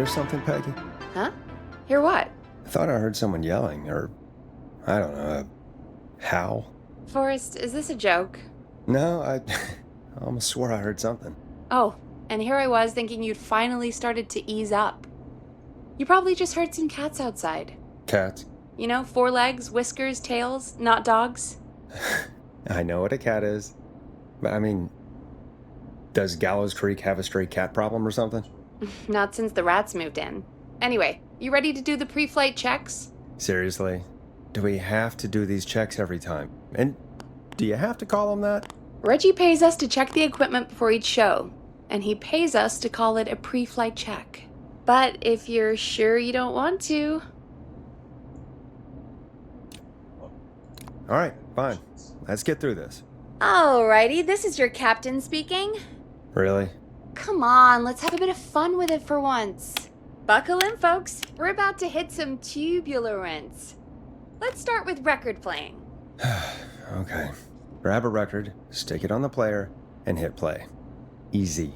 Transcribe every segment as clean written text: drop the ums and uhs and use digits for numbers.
hear something, Peggy? Huh? Hear what? I thought I heard someone yelling, or, I don't know, a howl. Forrest, is this a joke? No, I almost swore I heard something. Oh, and here I was thinking you'd finally started to ease up. You probably just heard some cats outside. Cats? You know, 4 legs, whiskers, tails, not dogs. I know what a cat is. But I mean, does Gallows Creek have a stray cat problem or something? Not since the rats moved in. Anyway, you ready to do the pre-flight checks? Seriously? Do we have to do these checks every time? And do you have to call them that? Reggie pays us to check the equipment before each show, and he pays us to call it a pre-flight check. But if you're sure you don't want to... All right, fine. Let's get through this. Alrighty, this is your captain speaking. Really? Come on, let's have a bit of fun with it for once. Buckle in, folks. We're about to hit some tubular rents. Let's start with record playing. Okay. Grab a record, stick it on the player, and hit play. Easy.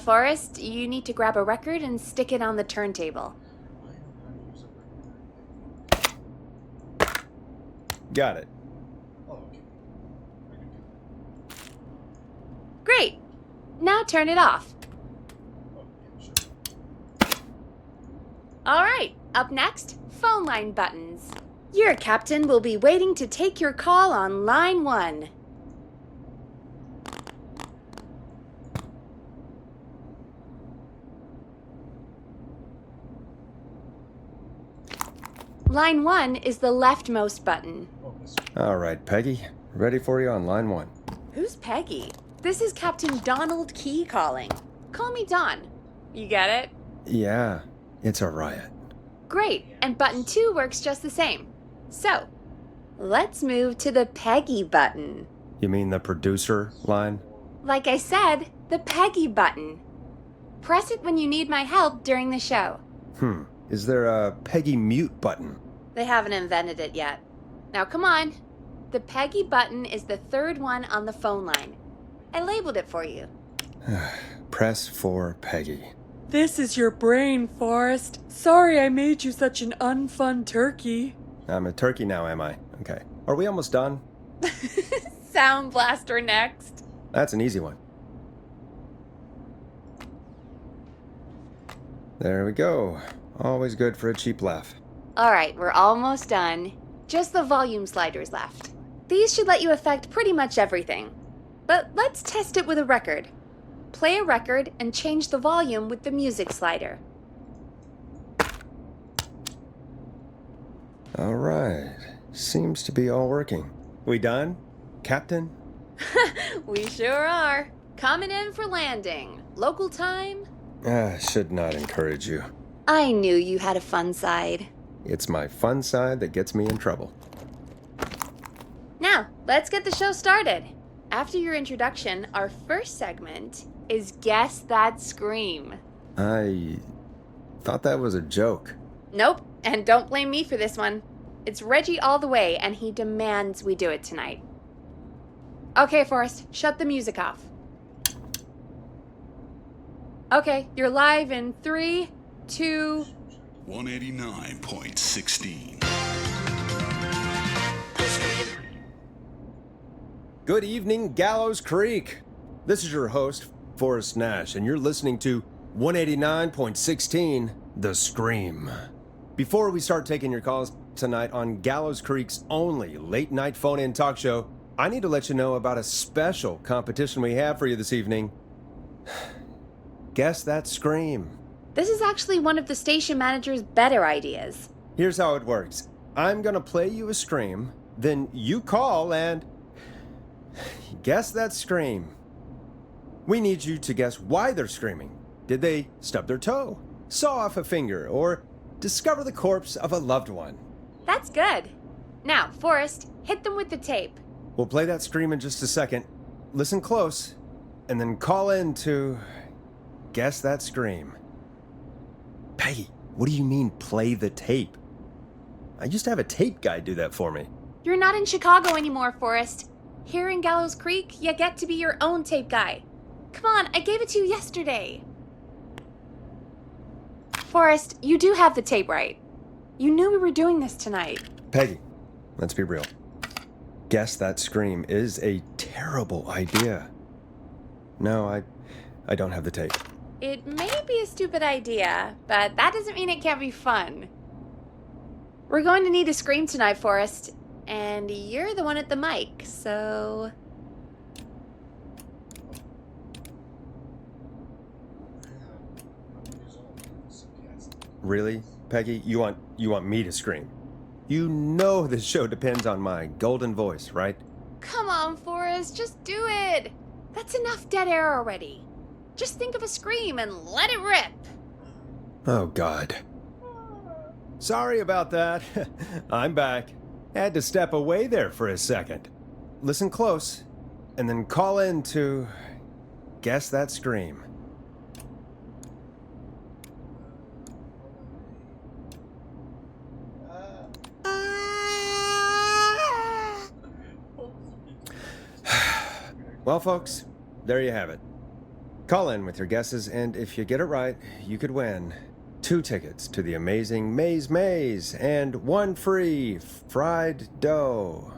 Forrest, you need to grab a record and stick it on the turntable. Got it. Great! Now turn it off. Alright, up next, phone line buttons. Your captain will be waiting to take your call on line 1. Line 1 is the leftmost button. All right, Peggy. Ready for you on line 1. Who's Peggy? This is Captain Donald Key calling. Call me Don. You get it? Yeah, it's a riot. Great, and button 2 works just the same. So, let's move to the Peggy button. You mean the producer line? Like I said, the Peggy button. Press it when you need my help during the show. Is there a Peggy mute button? They haven't invented it yet. Now come on. The Peggy button is the 3rd one on the phone line. I labeled it for you. Press for Peggy. This is your brain, Forrest. Sorry I made you such an unfun turkey. I'm a turkey now, am I? Okay. Are we almost done? Sound blaster next. That's an easy one. There we go. Always good for a cheap laugh. Alright, we're almost done. Just the volume sliders left. These should let you affect pretty much everything. But let's test it with a record. Play a record and change the volume with the music slider. All right. Seems to be all working. We done, Captain? We sure are. Coming in for landing. Local time? Should not encourage you. I knew you had a fun side. It's my fun side that gets me in trouble. Now, let's get the show started. After your introduction, our first segment is Guess That Scream. I thought that was a joke. Nope, and don't blame me for this one. It's Reggie all the way, and he demands we do it tonight. Okay, Forrest, shut the music off. Okay, you're live in 3, 2... 189.16. Good evening, Gallows Creek. This is your host, Forrest Nash, and you're listening to 189.16, The Scream. Before we start taking your calls tonight on Gallows Creek's only late-night phone-in talk show, I need to let you know about a special competition we have for you this evening. Guess That Scream. This is actually one of the station manager's better ideas. Here's how it works. I'm gonna play you a scream, then you call and guess that scream. We need you to guess why they're screaming. Did they stub their toe, saw off a finger, or discover the corpse of a loved one? That's good. Now, Forrest, hit them with the tape. We'll play that scream in just a second. Listen close, and then call in to guess that scream. Peggy, what do you mean play the tape? I used to have a tape guy do that for me. You're not in Chicago anymore, Forrest. Here in Gallows Creek, you get to be your own tape guy. Come on, I gave it to you yesterday. Forrest, you do have the tape right. You knew we were doing this tonight. Peggy, let's be real. Guess That Scream is a terrible idea. No, I don't have the tape. It may be a stupid idea, but that doesn't mean it can't be fun. We're going to need a scream tonight, Forrest, and you're the one at the mic, so... Really, Peggy? You want me to scream? You know this show depends on my golden voice, right? Come on, Forrest, just do it! That's enough dead air already. Just think of a scream and let it rip. Oh, God. Sorry about that. I'm back. Had to step away there for a second. Listen close, and then call in to Guess That Scream. Well, folks, there you have it. Call in with your guesses, and if you get it right, you could win 2 tickets to the amazing Maze and 1 free fried dough.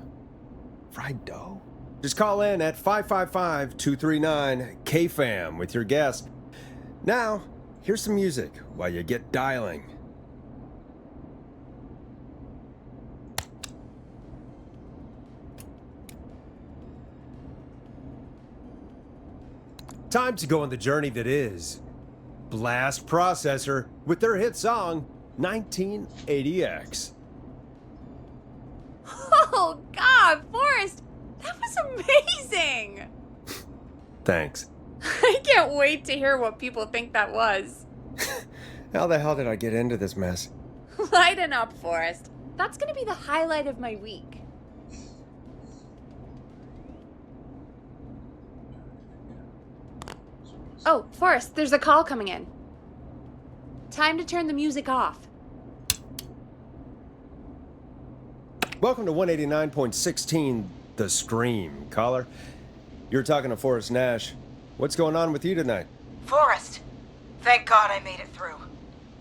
Fried dough? Just call in at 555-239-KFAM with your guess. Now, here's some music while you get dialing. Time to go on the journey that is Blast Processor with their hit song 1980X. Oh, God, Forrest, that was amazing! Thanks. I can't wait to hear what people think that was. How the hell did I get into this mess? Lighten up, Forrest. That's gonna be the highlight of my week. Oh, Forrest, there's a call coming in. Time to turn the music off. Welcome to 189.16 The Scream, caller. You're talking to Forrest Nash. What's going on with you tonight? Forrest! Thank God I made it through.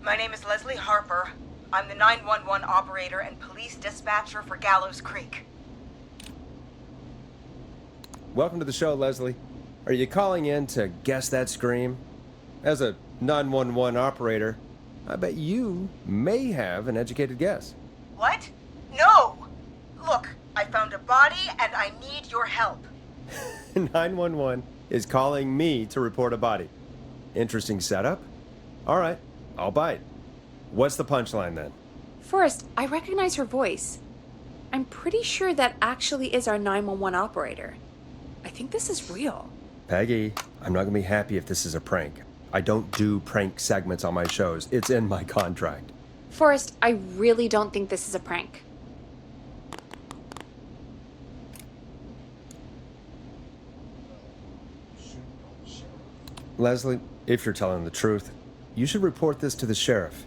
My name is Leslie Harper. I'm the 911 operator and police dispatcher for Gallows Creek. Welcome to the show, Leslie. Are you calling in to Guess That Scream? As a 911 operator, I bet you may have an educated guess. What? No! Look, I found a body and I need your help. 911 is calling me to report a body. Interesting setup. All right, I'll bite. What's the punchline then? Forrest, I recognize her voice. I'm pretty sure that actually is our 911 operator. I think this is real. Peggy, I'm not gonna be happy if this is a prank. I don't do prank segments on my shows. It's in my contract. Forrest, I really don't think this is a prank. Leslie, if you're telling the truth, you should report this to the sheriff.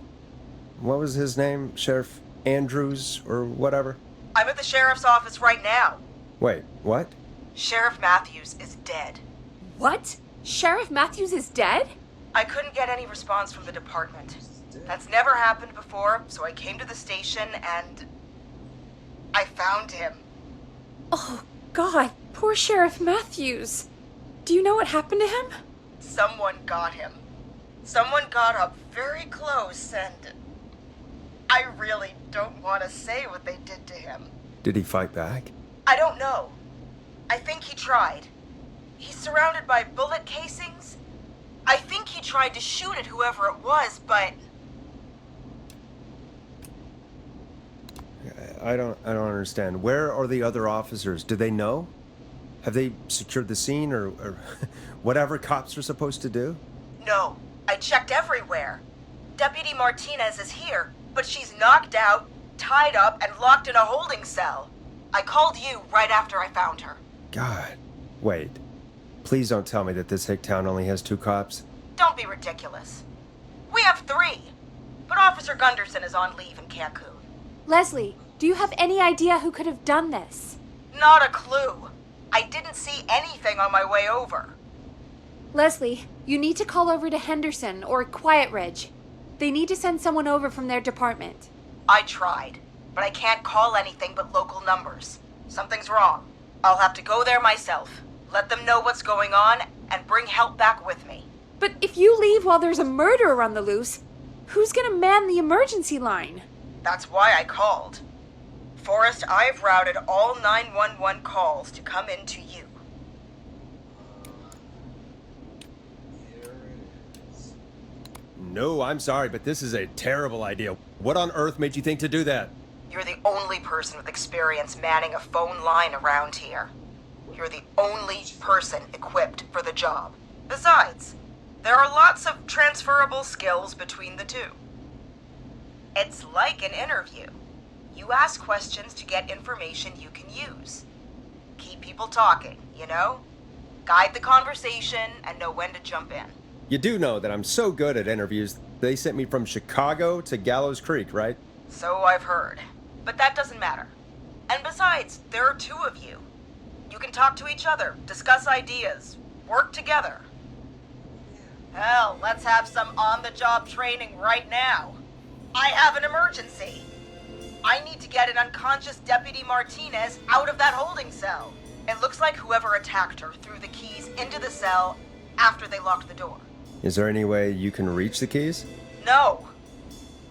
What was his name? Sheriff Andrews or whatever? I'm at the sheriff's office right now. Wait, what? Sheriff Matthews is dead. What? Sheriff Matthews is dead? I couldn't get any response from the department. That's never happened before, so I came to the station and I found him. Oh, God, poor Sheriff Matthews. Do you know what happened to him? Someone got him. Someone got up very close and I really don't want to say what they did to him. Did he fight back? I don't know. I think he tried. He's surrounded by bullet casings. I think he tried to shoot at whoever it was, but... I don't understand. Where are the other officers? Do they know? Have they secured the scene or whatever cops are supposed to do? No, I checked everywhere. Deputy Martinez is here, but she's knocked out, tied up, and locked in a holding cell. I called you right after I found her. God. Wait. Please don't tell me that this hick town only has 2 cops. Don't be ridiculous. We have 3, but Officer Gunderson is on leave in Cancun. Leslie, do you have any idea who could have done this? Not a clue. I didn't see anything on my way over. Leslie, you need to call over to Henderson or Quiet Ridge. They need to send someone over from their department. I tried, but I can't call anything but local numbers. Something's wrong. I'll have to go there myself, let them know what's going on, and bring help back with me. But if you leave while there's a murderer on the loose, who's gonna man the emergency line? That's why I called. Forrest, I've routed all 911 calls to come in to you. No, I'm sorry, but this is a terrible idea. What on earth made you think to do that? You're the only person with experience manning a phone line around here. You're the only person equipped for the job. Besides, there are lots of transferable skills between the two. It's like an interview. You ask questions to get information you can use. Keep people talking, you know? Guide the conversation and know when to jump in. You do know that I'm so good at interviews, they sent me from Chicago to Gallows Creek, right? So I've heard. But that doesn't matter. And besides, there are two of you. You can talk to each other, discuss ideas, work together. Hell, let's have some on-the-job training right now. I have an emergency. I need to get an unconscious Deputy Martinez out of that holding cell. It looks like whoever attacked her threw the keys into the cell after they locked the door. Is there any way you can reach the keys? No.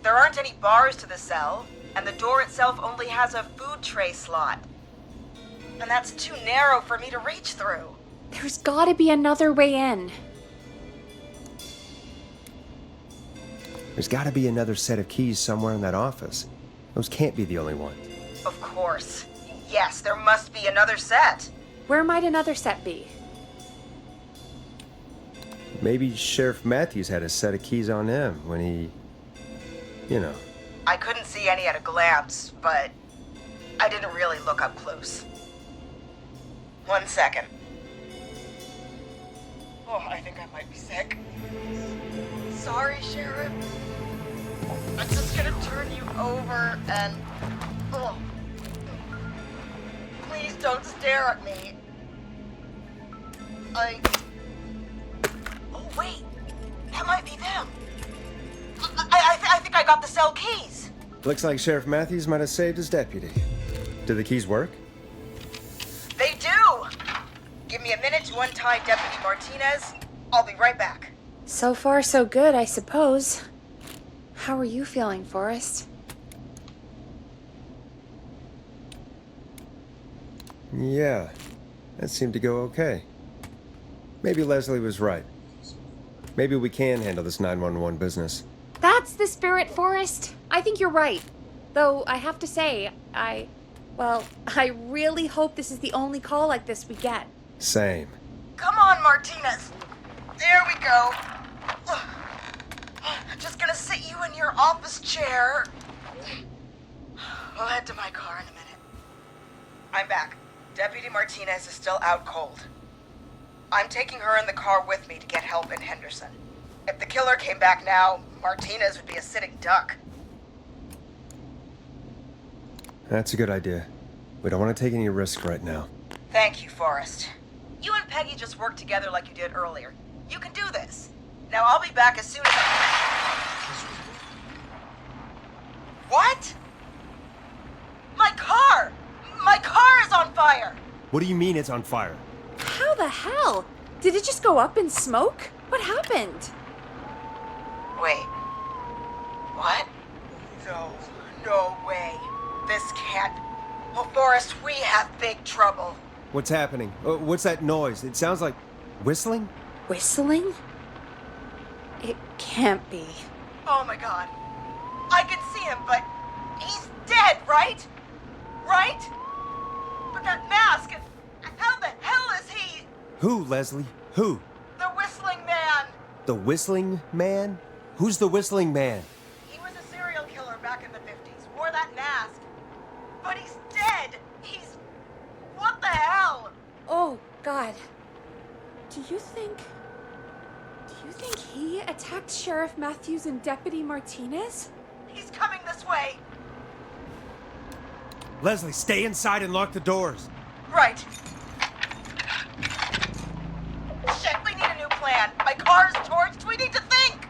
There aren't any bars to the cell, and the door itself only has a food tray slot. And that's too narrow for me to reach through. There's gotta be another way in. There's gotta be another set of keys somewhere in that office. Those can't be the only one. Of course. Yes, there must be another set. Where might another set be? Maybe Sheriff Matthews had a set of keys on him when he... you know. I couldn't see any at a glance, but I didn't really look up close. 1 second. Oh, I think I might be sick. Sorry, Sheriff. I'm just gonna turn you over and... Oh. Please don't stare at me. Oh, wait. That might be them. I think I got the cell keys. Looks like Sheriff Matthews might have saved his deputy. Do the keys work? They do! Give me a minute to untie Deputy Martinez. I'll be right back. So far, so good, I suppose. How are you feeling, Forrest? Yeah, that seemed to go okay. Maybe Leslie was right. Maybe we can handle this 911 business. That's the spirit, Forrest. I think you're right. Though, I have to say, I really hope this is the only call like this we get. Same. Come on, Martinez. There we go. Just gonna sit you in your office chair. We'll head to my car in a minute. I'm back. Deputy Martinez is still out cold. I'm taking her in the car with me to get help in Henderson. If the killer came back now, Martinez would be a sitting duck. That's a good idea. We don't want to take any risk right now. Thank you, Forrest. You and Peggy just worked together like you did earlier. You can do this. Now I'll be back as soon as What? My car! My car is on fire! What do you mean it's on fire? How the hell? Did it just go up in smoke? What happened? Wait. What? No way. This can't... Oh, Forrest, we have big trouble. What's happening? What's that noise? It sounds like whistling? Whistling? It can't be. Oh my god. I can see him, but he's dead, right? Right? But that mask, how the hell is he? Who, Leslie? Who? The whistling man. The whistling man? Who's the whistling man? He was a serial killer back in the 50s, wore that mask. But he's dead. He's... What the hell? Oh, God. Do you think he attacked Sheriff Matthews and Deputy Martinez? He's coming this way. Leslie, stay inside and lock the doors. Right. Shit, we need a new plan. My car's torched. We need to think.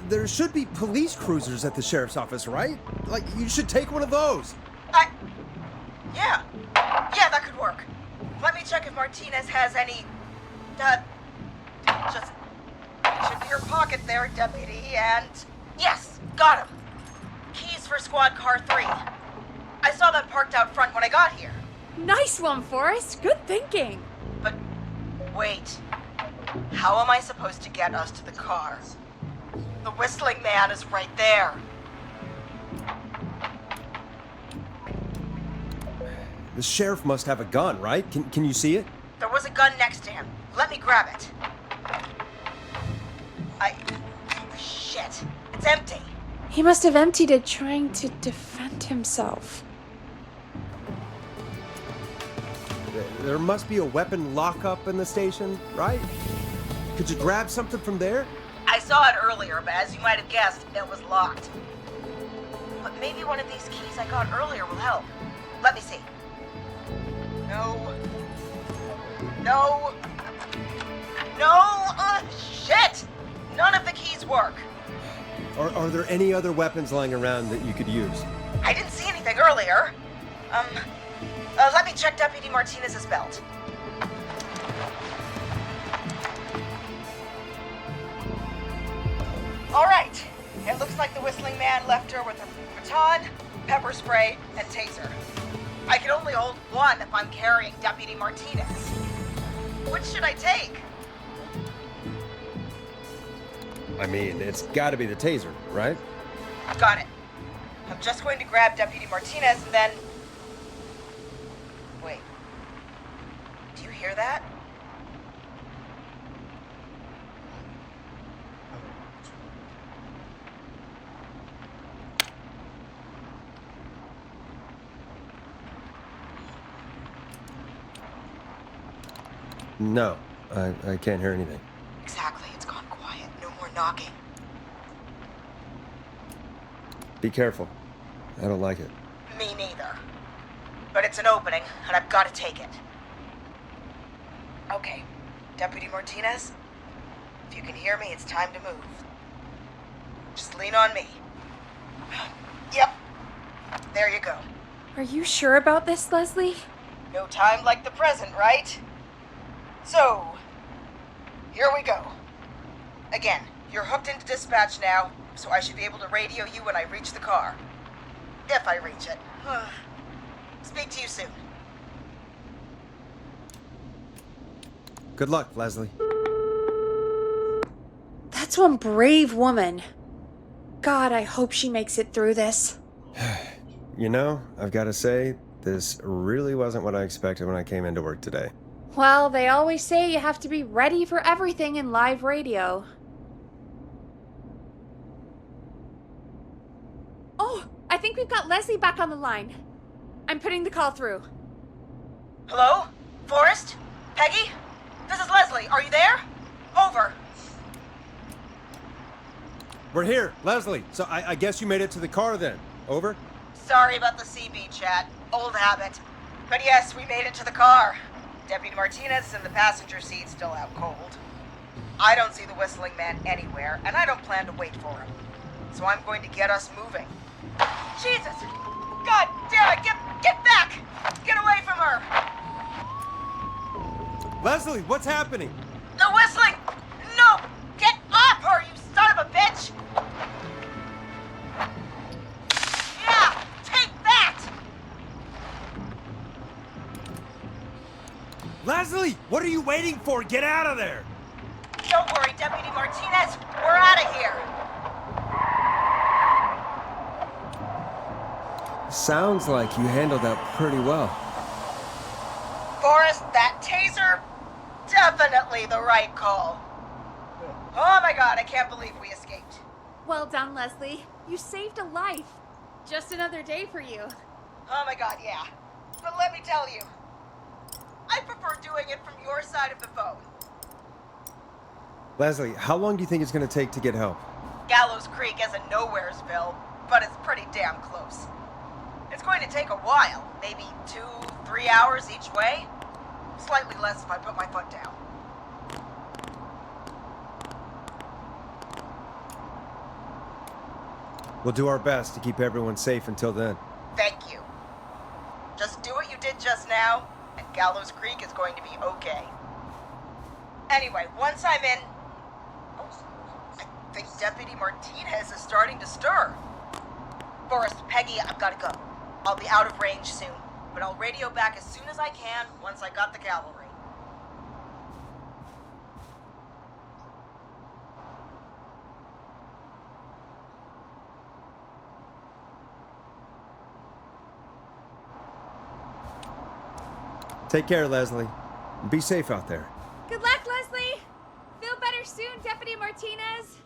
There should be police cruisers at the sheriff's office, right? Like, you should take one of those. Yeah. Yeah, that could work. Let me check if Martinez has any, just reach into your pocket there, deputy, and... Yes, got him. Keys for squad car 3. I saw that parked out front when I got here. Nice one, Forrest. Good thinking. But, wait. How am I supposed to get us to the car? The whistling man is right there. The sheriff must have a gun, right? Can you see it? There was a gun next to him. Let me grab it. Shit. It's empty. He must have emptied it trying to defend himself. There must be a weapon lockup in the station, right? Could you grab something from there? I saw it earlier, but as you might have guessed, it was locked. But maybe one of these keys I got earlier will help. Let me see. No. No. No! Shit! None of the keys work. Are there any other weapons lying around that you could use? I didn't see anything earlier. Let me check Deputy Martinez's belt. All right. It looks like the whistling man left her with a baton, pepper spray, and taser. I can only hold one if I'm carrying Deputy Martinez. Which should I take? I mean, it's gotta be the taser, right? Got it. I'm just going to grab Deputy Martinez and then... Wait. Do you hear that? No, I can't hear anything. Exactly. It's gone quiet. No more knocking. Be careful. I don't like it. Me neither. But it's an opening, and I've got to take it. Okay. Deputy Martinez, if you can hear me, it's time to move. Just lean on me. Yep. There you go. Are you sure about this, Leslie? No time like the present, right? So, here we go. Again, you're hooked into dispatch now, so I should be able to radio you when I reach the car. If I reach it. Speak to you soon. Good luck, Leslie. That's one brave woman. God, I hope she makes it through this. You know, I've got to say, this really wasn't what I expected when I came into work today. Well, they always say you have to be ready for everything in live radio. Oh, I think we've got Leslie back on the line. I'm putting the call through. Hello? Forrest? Peggy? This is Leslie. Are you there? Over. We're here, Leslie. So I guess you made it to the car then. Over? Sorry about the CB chat. Old habit. But yes, we made it to the car. Deputy Martinez is in the passenger seat, still out cold. I don't see the whistling man anywhere, and I don't plan to wait for him. So I'm going to get us moving. Jesus! God damn it! Get back! Get away from her! Leslie, what's happening? The whistling! No! Get off her, you son of a bitch! Yeah! Take that! Leslie, what are you waiting for? Get out of there! Don't worry, Deputy Martinez. We're out of here. Sounds like you handled that pretty well. Forrest, that taser, definitely the right call. Oh my God, I can't believe we escaped. Well done, Leslie. You saved a life. Just another day for you. Oh my God, yeah. But let me tell you, I prefer doing it from your side of the phone. Leslie, how long do you think it's going to take to get help? Gallows Creek isn't Nowheresville. but it's pretty damn close. It's going to take a while, maybe 2-3 hours each way. Slightly less if I put my foot down. We'll do our best to keep everyone safe until then. Thank you. Just do what you did just now, and Gallows Creek is going to be okay. Anyway, once I'm in... Oh, I think Deputy Martinez is starting to stir. Forrest, Peggy, I've got to go. I'll be out of range soon, but I'll radio back as soon as I can once I got the cavalry. Take care, Leslie. Be safe out there. Good luck, Leslie! Feel better soon, Deputy Martinez!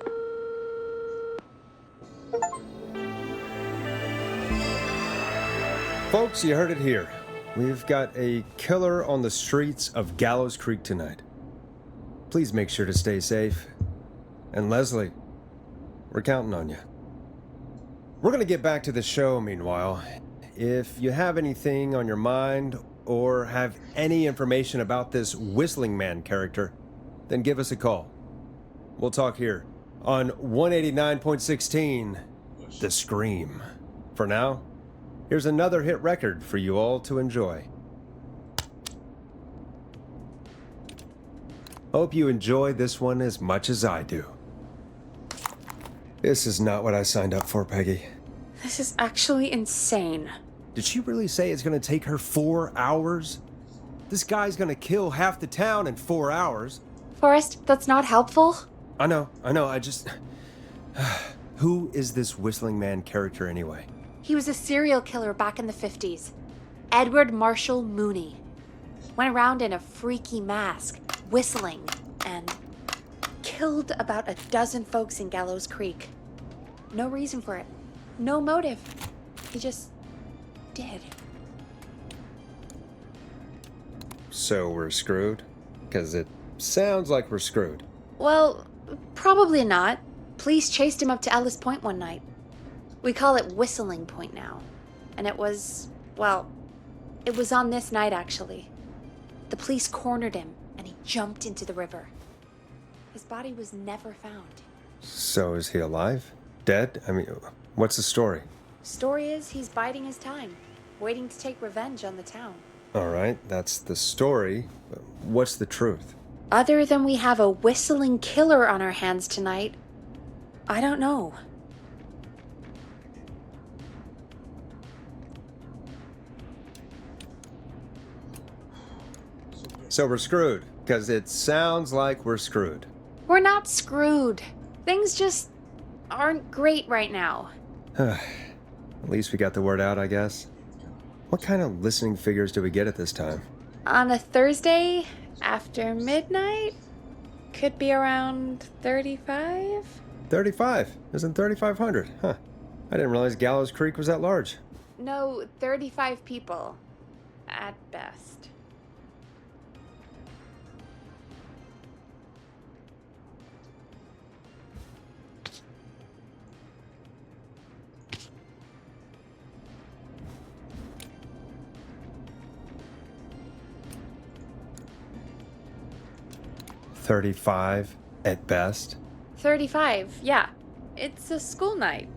Folks, you heard it here. We've got a killer on the streets of Gallows Creek tonight. Please make sure to stay safe. And Leslie, we're counting on you. We're gonna get back to the show meanwhile. If you have anything on your mind or have any information about this Whistling Man character, then give us a call. We'll talk here on 189.16, The Scream. For now, here's another hit record for you all to enjoy. Hope you enjoy this one as much as I do. This is not what I signed up for, Peggy. This is actually insane. Did she really say it's gonna take her 4 hours? This guy's gonna kill half the town in 4 hours. Forrest, that's not helpful. I know, I just... Who is this Whistling Man character anyway? He was a serial killer back in the 50s. Edward Marshall Mooney. Went around in a freaky mask, whistling, and killed about a dozen folks in Gallows Creek. No reason for it. No motive. He just did. So we're screwed? Because it sounds like we're screwed. Well, probably not. Police chased him up to Ellis Point one night. We call it Whistling Point now. And it was, well, it was on this night actually. The police cornered him and he jumped into the river. His body was never found. So is he alive? Dead? I mean, what's the story? Story is he's biding his time, waiting to take revenge on the town. All right, that's the story. What's the truth? Other than we have a whistling killer on our hands tonight, I don't know. So we're screwed, because it sounds like we're screwed. We're not screwed. Things just aren't great right now. At least we got the word out, I guess. What kind of listening figures do we get at this time? On a Thursday after midnight, could be around 35? 35? Isn't 3,500? Huh. I didn't realize Gallows Creek was that large. No, 35 people. At best. $35 at best. 35, yeah. It's a school night.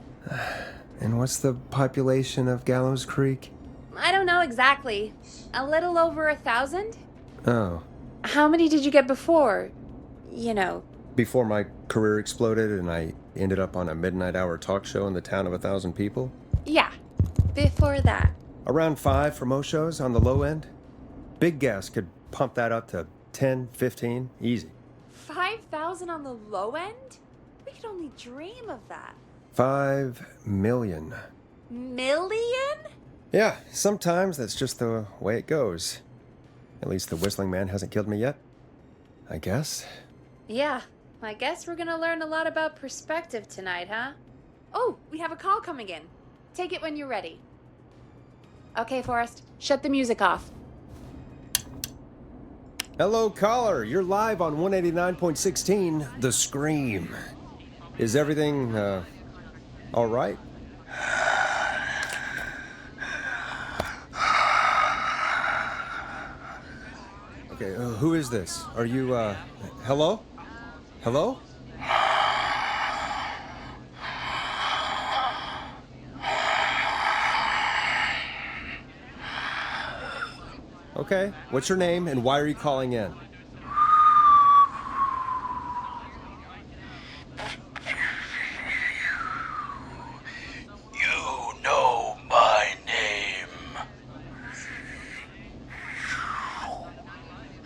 And what's the population of Gallows Creek? I don't know exactly. A little over 1,000? Oh. How many did you get before? You know. Before my career exploded and I ended up on a midnight hour talk show in the town of 1,000 people? Yeah, before that. Around 5 for most shows on the low end. Big gas could pump that up to 10, 15, easy. 5,000 on the low end? We could only dream of that. 5 million. Million? Yeah, sometimes that's just the way it goes. At least the Whistling Man hasn't killed me yet. I guess. Yeah, I guess we're gonna learn a lot about perspective tonight, huh? Oh, we have a call coming in. Take it when you're ready. Okay, Forrest, shut the music off. Hello, caller. You're live on 189.16, The Scream. Is everything, all right? Okay, who is this? Are you, hello? Hello? Okay, what's your name and why are you calling in? You know my name.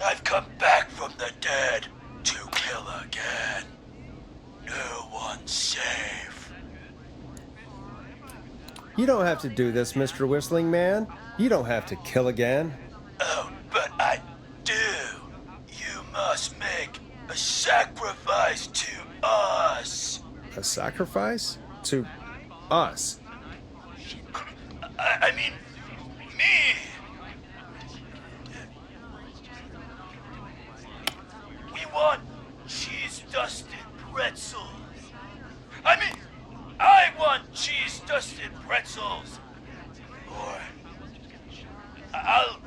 I've come back from the dead to kill again. No one's safe. You don't have to do this, Mr. Whistling Man. You don't have to kill again. Oh, but I do. You must make a sacrifice to us. A sacrifice? To us? I mean, me. We want cheese-dusted pretzels. I want cheese-dusted pretzels. Or I'll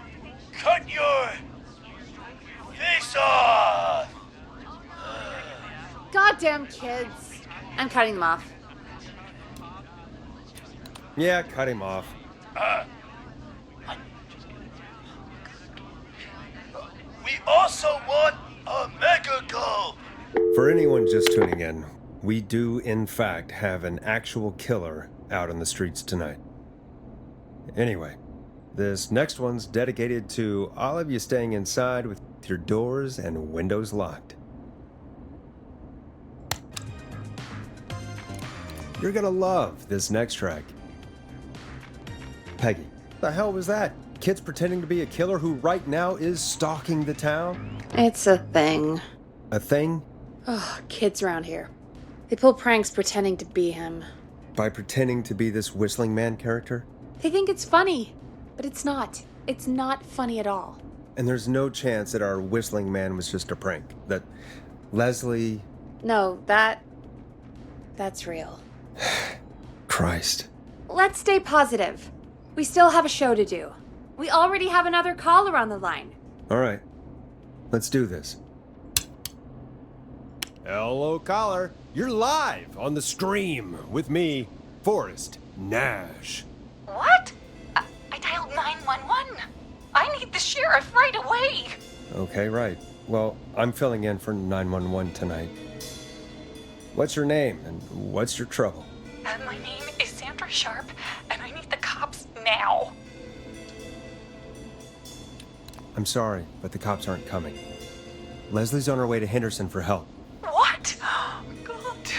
cut your face off. Goddamn kids. I'm cutting them off. Yeah, cut him off. We also want a mega gulp. For anyone just tuning in, we do, in fact, have an actual killer out on the streets tonight. Anyway, this next one's dedicated to all of you staying inside with your doors and windows locked. You're gonna love this next track. Peggy, the hell was that? Kids pretending to be a killer who right now is stalking the town? It's a thing. A thing? Oh, kids around here. They pull pranks pretending to be him. By pretending to be this Whistling Man character? They think it's funny, but it's not. It's not funny at all. And there's no chance that our Whistling Man was just a prank. That Leslie... No, that's real. Christ. Let's stay positive. We still have a show to do. We already have another caller on the line. All right. Let's do this. Hello, caller. You're live on the Scream with me, Forrest Nash. What? I dialed 911. I need the sheriff right away. Okay, right. Well, I'm filling in for 911 tonight. What's your name and what's your trouble? My name is Sandra Sharp, and I need the cops now. I'm sorry, but the cops aren't coming. Leslie's on her way to Henderson for help. What? God.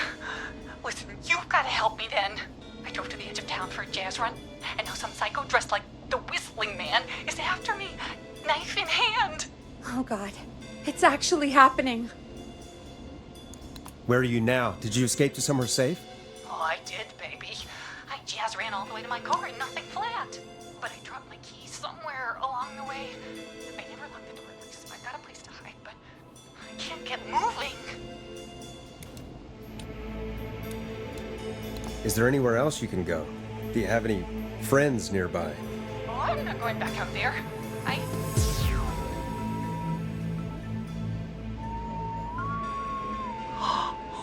Listen, you've got to help me then. I drove to the edge of town for a jazz run, and now some psycho dressed like the Whistling Man is after me, knife in hand. Oh, God. It's actually happening. Where are you now? Did you escape to somewhere safe? Oh, I did, baby. I jazz ran all the way to my car in nothing flat. But I dropped my keys somewhere along the way. I never locked the door, so I got a place to hide, but I can't get moving. Is there anywhere else you can go? Do you have any friends nearby? Oh, I'm not going back out there.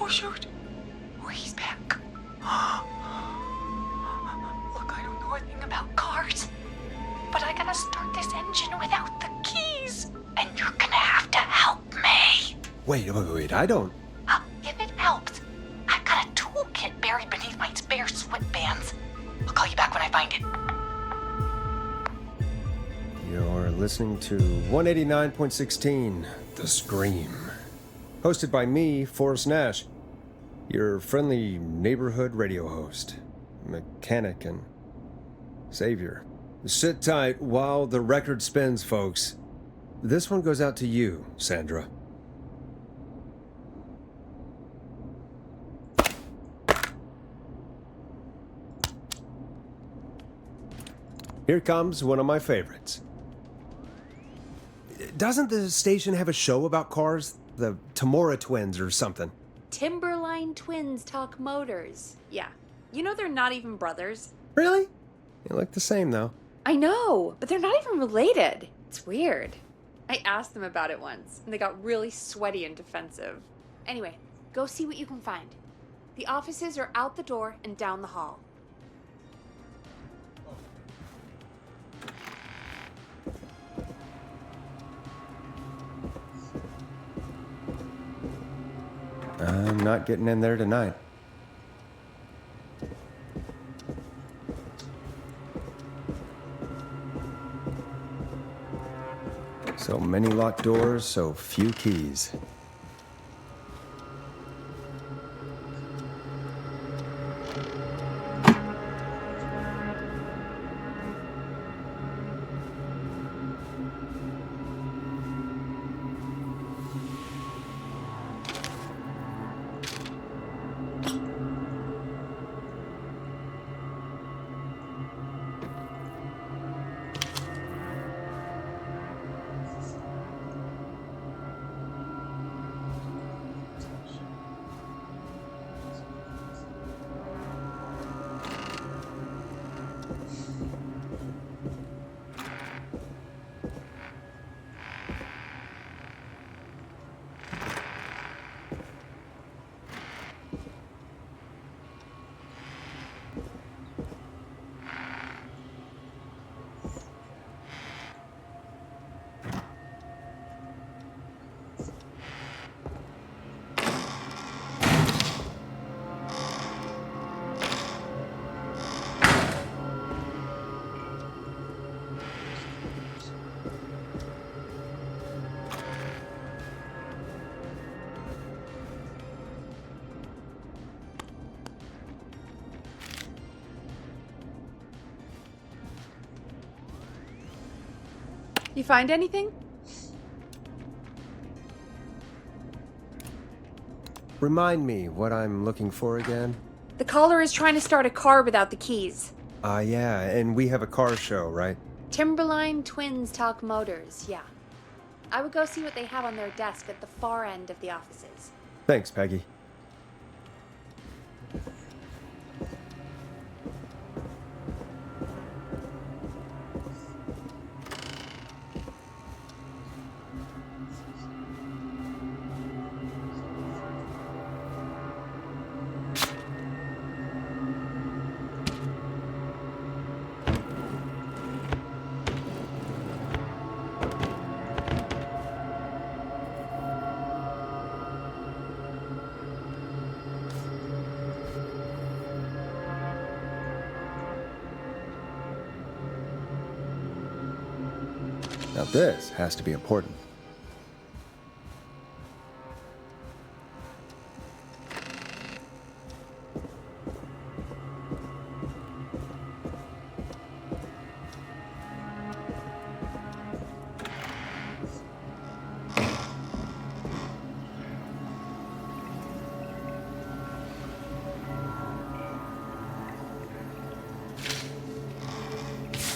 Oh, shoot. Oh, he's back. Look, I don't know a thing about cars, but I gotta start this engine without the keys. And you're gonna have to help me. Wait, I don't... If it helps, I've got a toolkit buried beneath my spare sweatbands. I'll call you back when I find it. You're listening to 189.16, The Scream. Hosted by me, Forrest Nash, your friendly neighborhood radio host, mechanic, and savior. Sit tight while the record spins, folks. This one goes out to you, Sandra. Here comes one of my favorites. Doesn't the station have a show about cars? The Tamora twins or something? Timberline Twins talk motors. Yeah, You know they're not even brothers. Really? They look the same, though. I know, but they're not even related. It's weird. I asked them about it once, and they got really sweaty and defensive. Anyway, go see what you can find. The offices are out the door and down the hall. I'm not getting in there tonight. So many locked doors, so few keys. You find anything? Remind me what I'm looking for again? The caller is trying to start a car without the keys. Yeah, and we have a car show, right? Timberline Twins Talk Motors, yeah. I would go see what they have on their desk at the far end of the offices. Thanks, Peggy. Now this has to be important.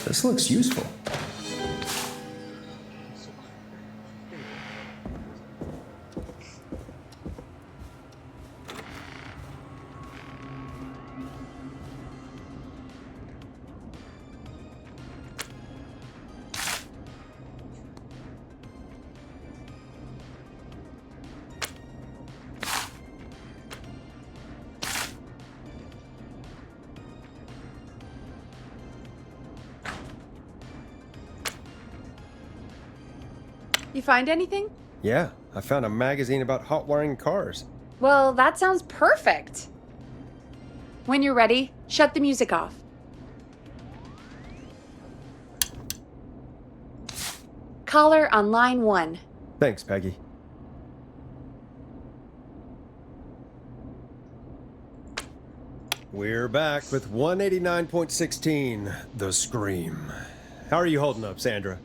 This looks useful. You find anything? Yeah, I found a magazine about hot wiring cars. Well, that sounds perfect. When you're ready, shut the music off. Caller on line 1. Thanks, Peggy. We're back with 189.16, The Scream. How are you holding up, Sandra?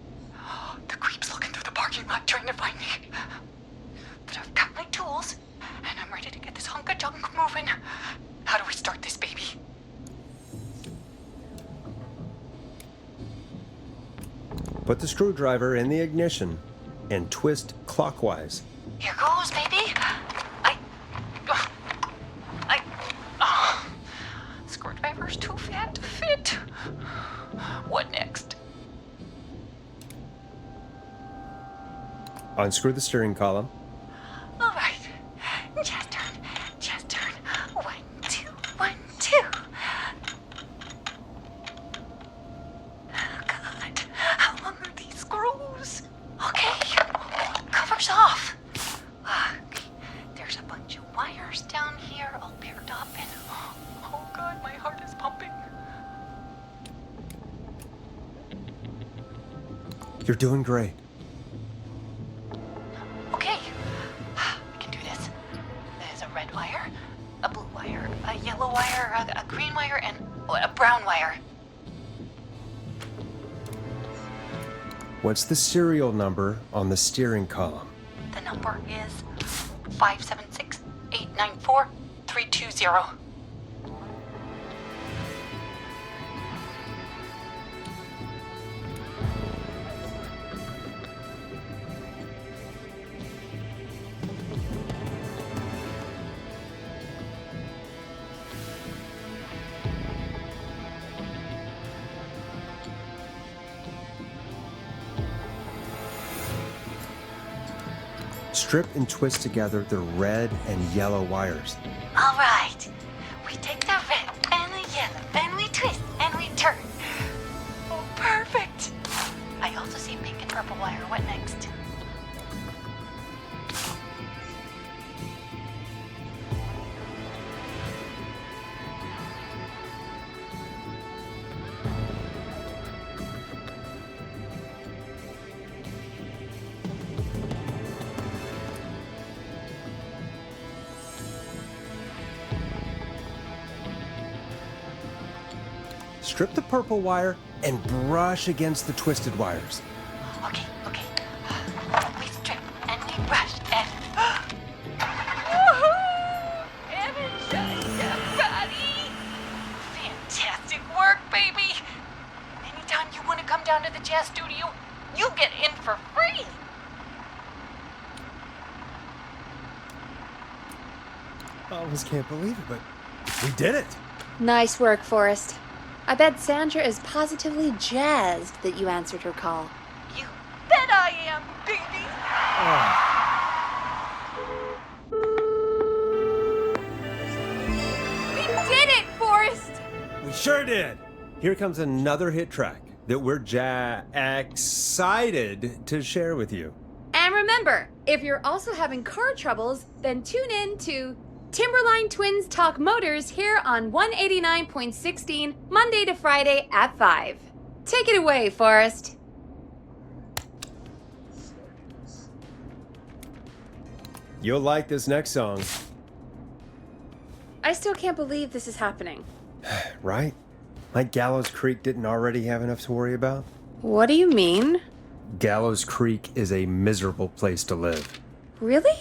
The creep's looking through the parking lot trying to find me. But I've got my tools, and I'm ready to get this hunk of junk moving. How do we start this baby? Put the screwdriver in the ignition and twist clockwise. Here goes, baby. Unscrew the steering column. All right. Chest turn. Chest turn. 1, 2, 1, 2. Oh, God. How long are these screws? Okay. Cover's off. Okay. There's a bunch of wires down here all paired up and... Oh, God, my heart is pumping. You're doing great. Okay, we can do this. There's a red wire, a blue wire, a yellow wire, a green wire, and a brown wire. What's the serial number on the steering column? The number is 576-894-320. Strip and twist together the red and yellow wires. All right, we take the red and the yellow, and we twist and we turn. Oh, perfect. I also see pink and purple wire. What next? Strip the purple wire and brush against the twisted wires. Okay. We strip and we brush and... Everybody! Fantastic work, baby! Anytime you want to come down to the jazz studio, you get in for free! I almost can't believe it, but we did it. Nice work, Forrest. I bet Sandra is positively jazzed that you answered her call. You bet I am, baby! We did it, Forrest! We sure did. Here comes another hit track that we're excited to share with you. And remember, if you're also having car troubles, then tune in to Timberline Twins Talk Motors here on 189.16, Monday to Friday at 5. Take it away, Forrest. You'll like this next song, I still can't believe this is happening. right? Like Gallows Creek didn't already have enough to worry about? What do you mean? Gallows Creek is a miserable place to live. Really?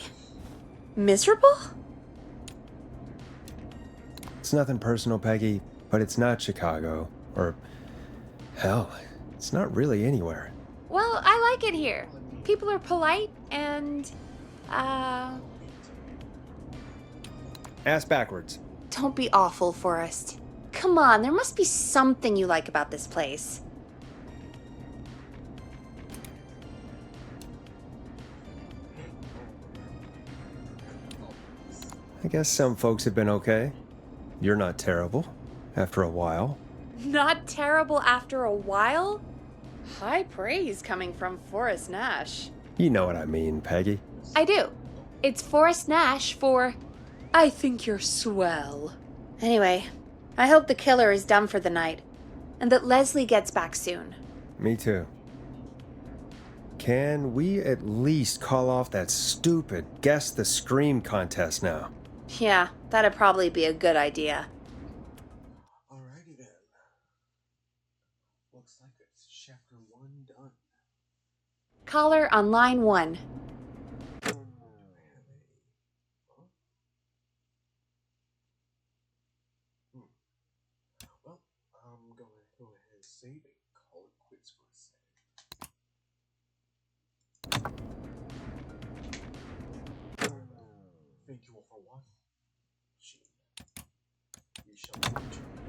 Miserable? It's nothing personal, Peggy, but it's not Chicago. Or, hell, it's not really anywhere. Well, I like it here. People are polite and, Ass backwards. don't be awful, Forrest. Come on, there must be something you like about this place. I guess some folks have been okay. You're not terrible, after a while. Not terrible after a while? High praise coming from Forrest Nash. You know what I mean, Peggy. I do. It's Forrest Nash for... I think you're swell. Anyway, I hope the killer is done for the night, and that Leslie gets back soon. Me too. Can we at least call off that stupid Guess the Scream contest now? Yeah, that'd probably be a good idea. Alrighty then. Looks like it's chapter 1 done. Caller on line 1. Well, I'm gonna go ahead and save it and call it quits for a second. Thank you all for watching. We shall return.